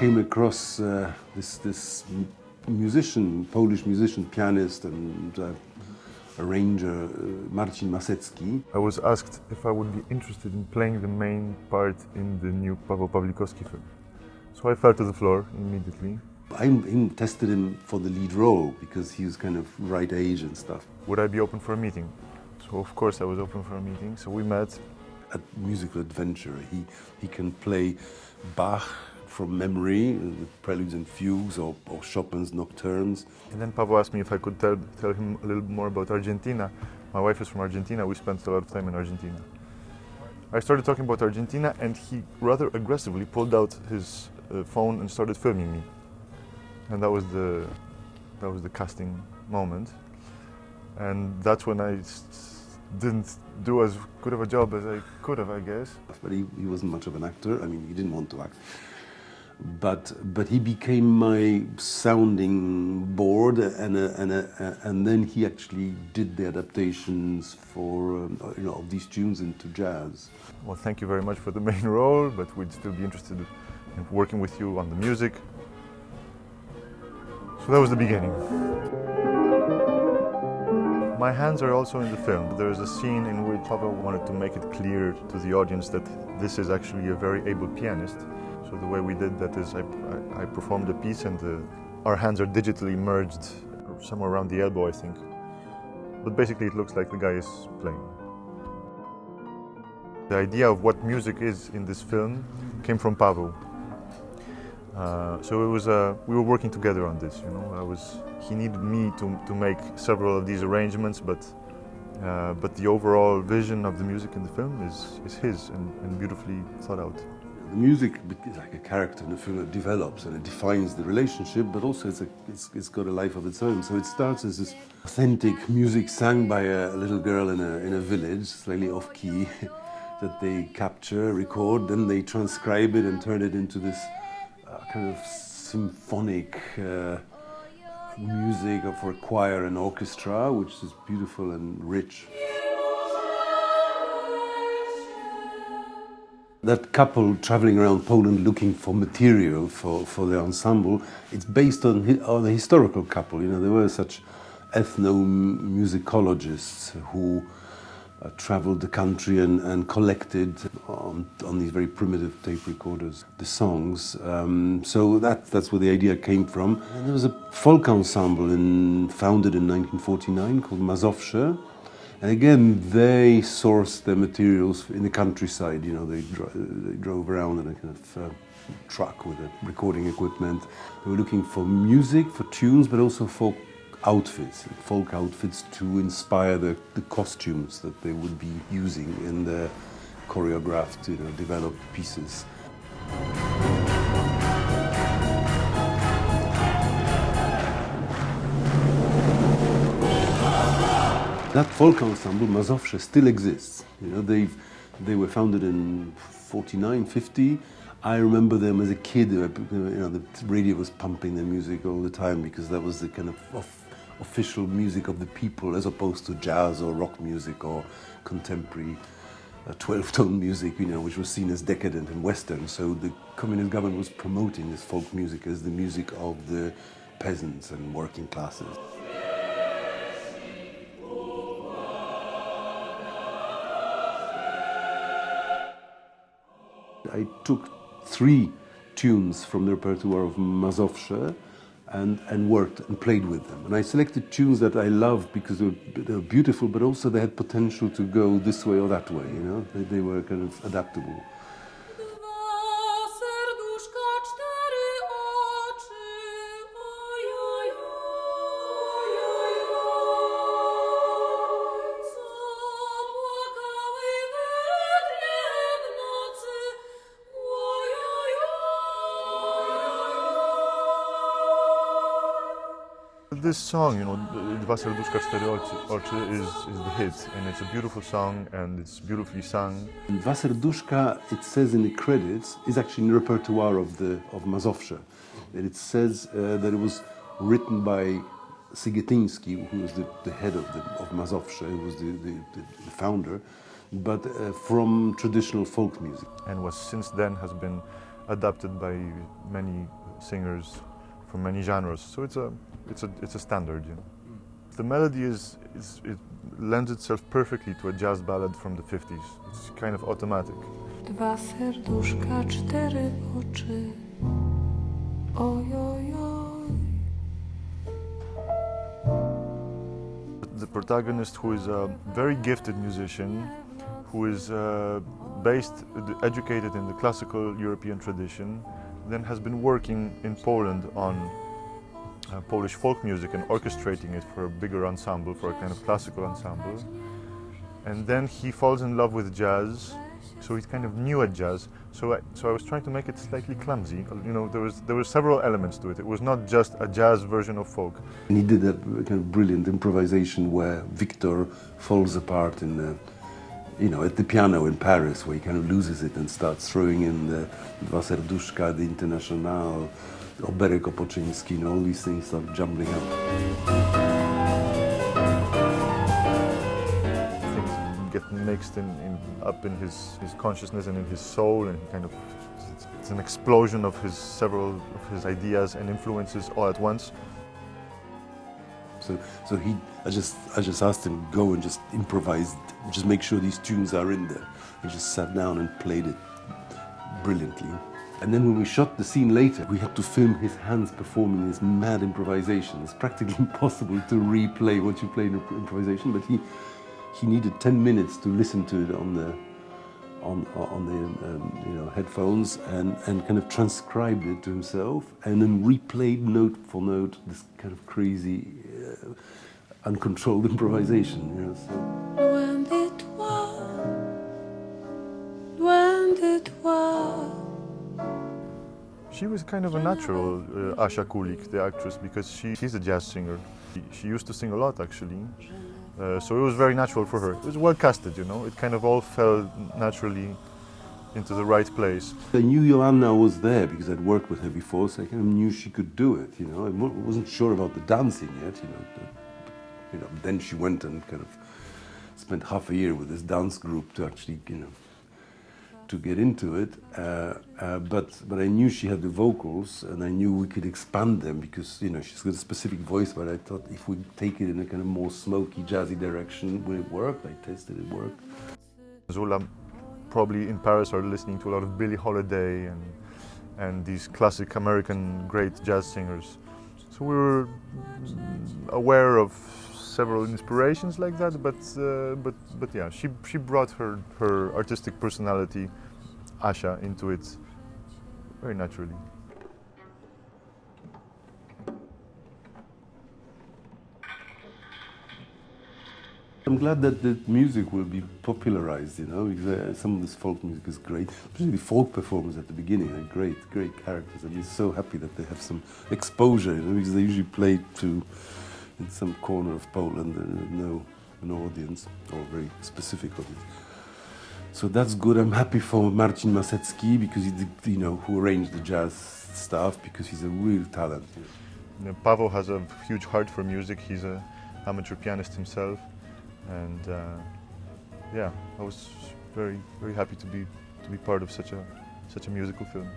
came across this musician, Polish musician, pianist and arranger, Marcin Masecki. I was asked if I would be interested in playing the main part in the new Pawel Pawlikowski film. So I fell to the floor immediately. I tested him for the lead role because he was kind of right age and stuff. Would I be open for a meeting? So of course I was open for a meeting, so we met. A musical adventure. He can play Bach from memory, with preludes and fugues, or Chopin's nocturnes. And then Pawel asked me if I could tell him a little more about Argentina. My wife is from Argentina, we spent a lot of time in Argentina. I started talking about Argentina and he rather aggressively pulled out his phone and started filming me. And that was the casting moment. And that's when I didn't do as good of a job as I could have, I guess. But he wasn't much of an actor. I mean, he didn't want to act. But he became my sounding board, and then he actually did the adaptations for of these tunes into jazz. Well, thank you very much for the main role, but we'd still be interested in working with you on the music. So that was the beginning. My hands are also in the film. There is a scene in which Pawel wanted to make it clear to the audience that this is actually a very able pianist. So the way we did that is I performed a piece and our hands are digitally merged somewhere around the elbow, I think. But basically it looks like the guy is playing. The idea of what music is in this film came from Pawel. So it was we were working together on this. He needed me to make several of these arrangements, but the overall vision of the music in the film is his and beautifully thought out. The music is like a character in the film that develops and it defines the relationship, but also it's got a life of its own. So it starts as this authentic music sung by a little girl in a village, slightly off key, that they capture, record, then they transcribe it and turn it into this kind of symphonic music for choir and orchestra, which is beautiful and rich. That couple traveling around Poland looking for material for the ensemble, it's based on a historical couple. There were such ethnomusicologists who traveled the country and collected on these very primitive tape recorders the songs. So that's where the idea came from. And there was a folk ensemble founded in 1949 called Mazowsze. And again, they sourced their materials in the countryside. They drove around in a kind of truck with recording equipment. They were looking for music, for tunes, but also for folk outfits to inspire the costumes that they would be using in the choreographed, developed pieces. That folk ensemble, Mazowsze, still exists. They were founded in 49, 50. I remember them as a kid. The radio was pumping their music all the time because that was the kind of official music of the people, as opposed to jazz or rock music or contemporary 12-tone music, which was seen as decadent and Western. So the communist government was promoting this folk music as the music of the peasants and working classes. I took 3 tunes from the repertoire of Mazowsze and worked and played with them. And I selected tunes that I loved because they were beautiful, but also they had potential to go this way or that way. They were kind of adaptable. This song, Dwa serduszka, cztery oczy, is the hit, and it's a beautiful song and it's beautifully sung. Dwa serduszka, it says in the credits, is actually in the repertoire of Mazowsze. And it says that it was written by Sygetyński, who was the head of Mazowsze, who was the founder, but from traditional folk music. And since then has been adapted by many singers from many genres. So it's a standard, you know. The melody it lends itself perfectly to a jazz ballad from the 50s. It's kind of automatic. Dwa serduszka, cztery oczy. Oj, oj, oj. The protagonist, who is a very gifted musician, who is educated in the classical European tradition, then has been working in Poland on Polish folk music and orchestrating it for a bigger ensemble, for a kind of classical ensemble. And then he falls in love with jazz, so he's kind of new at jazz. So I was trying to make it slightly clumsy. You know, there were several elements to it. It was not just a jazz version of folk. And he did a kind of brilliant improvisation where Victor falls apart in the, you know, at the piano in Paris, where he kind of loses it and starts throwing in the Dwa serduszka, the International, Oberek Opoczyński, and all these things start jumbling up. Things get mixed up in his consciousness and in his soul, and kind of it's an explosion of several of his ideas and influences all at once. So I just asked him to go and just improvise, just make sure these tunes are in there. He just sat down and played it brilliantly. And then when we shot the scene later, we had to film his hands performing this mad improvisation. It's practically impossible to replay what you play in improvisation, but he needed 10 minutes to listen to it on the you know, headphones and kind of transcribed it to himself, and then replayed note for note this kind of crazy, uncontrolled improvisation. You know, so. Loin de toi, loin de toi. She was kind of a natural, Asia Kulik, the actress, because she's a jazz singer. She used to sing a lot, actually. So it was very natural for her. It was well casted, you know. It kind of all fell naturally into the right place. I knew Joanna was there because I'd worked with her before, so I kind of knew she could do it, you know. I wasn't sure about the dancing yet, you know. Then she went and kind of spent half a year with this dance group to actually, you know, to get into it. But I knew she had the vocals, and I knew we could expand them because, you know, she's got a specific voice. But I thought if we take it in a kind of more smoky, jazzy direction, will it work? I tested it, worked. Zula probably in Paris are listening to a lot of Billie Holiday and these classic American great jazz singers. So we were aware of several inspirations like that, but yeah, she brought her artistic personality, Asha, into it very naturally. I'm glad that the music will be popularized, you know, because some of this folk music is great. Especially the folk performers at the beginning, they're great characters. I'm so happy that they have some exposure, you know, because they usually play in some corner of Poland and no audience, or very specific audience. So that's good. I'm happy for Marcin Masecki because he did, you know, who arranged the jazz stuff, because he's a real talent. You know, Pawel has a huge heart for music. He's an amateur pianist himself, and yeah, I was very happy to be part of such a musical film.